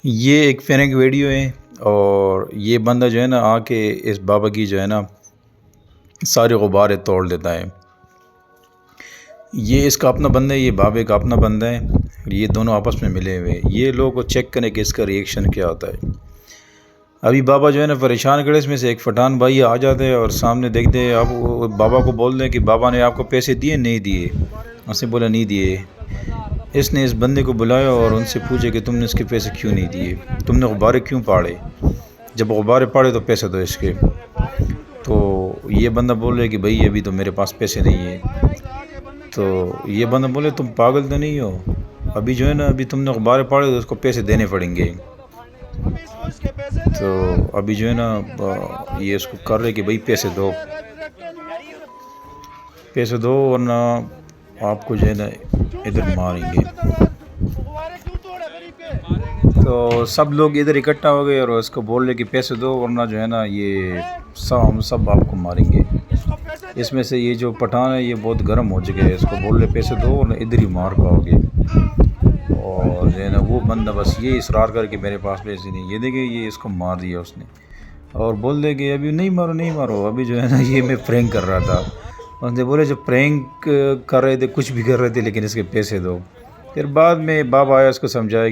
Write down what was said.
یہ ایک Frank video ہے، اور یہ بندہ جو ہے نا آ کے اس بابا کی جو ہے نا سارے غباریں توڑ دیتا ہے۔ یہ اس کا اپنا بندہ ہے، یہ بابے کا اپنا بندہ ہے، یہ دونوں آپس میں ملے ہوئے ہیں۔ یہ لوگ کو چیک کریں کہ اس کا ریئیکشن کیا ہوتا ہے۔ ابھی بابا جو ہے نا پریشان کھڑے، اس میں سے ایک پٹھان بھائی آ جاتے ہیں اور سامنے دیکھ دیں، آپ بابا کو بول دیں کہ بابا نے آپ کو پیسے دیے نہیں دیے؟ اس نے بولا نہیں دیے۔ اس نے اس بندے کو بلایا اور ان سے پوچھا کہ تم نے اس کے پیسے کیوں نہیں دیے، تم نے غبارے کیوں پاڑے؟ جب غبارے پاڑے تو پیسے دو اس کے۔ تو یہ بندہ بول رہے کہ بھائی ابھی تو میرے پاس پیسے نہیں ہیں۔ تو یہ بندہ بولے تم پاگل تو نہیں ہو، ابھی جو ہے نا ابھی تم نے غبارے پاڑے تو اس کو پیسے دینے پڑیں گے۔ تو ابھی جو ہے نا یہ اس کو کر رہے کہ بھائی پیسے دو، پیسے دو ورنہ آپ کو جو ہے نا ادھر ماریں گے۔ تو سب لوگ ادھر اکٹھا ہو گئے اور اس کو بول رہے کہ پیسے دو ورنہ جو ہے نا یہ ہم سب آپ کو ماریں گے۔ اس میں سے یہ جو پٹھان ہے یہ بہت گرم ہو چکے ہے، اس کو بول رہے پیسے دو ورنہ ادھر ہی مار پاؤ گے۔ اور جو ہے نا وہ بندہ بس یہ اصرار کر کے میرے پاس پیسے نہیں، یہ دیکھیں یہ اس کو مار دیا اس نے، اور بول دے کہ ابھی نہیں مارو نہیں مارو، ابھی جو ہے نا یہ میں پرینک کر رہا تھا۔ اس نے بولے جو پرینک کر رہے تھے کچھ بھی کر رہے تھے لیکن اس کے پیسے دو۔ پھر بعد میں بابا آیا اس کو سمجھایا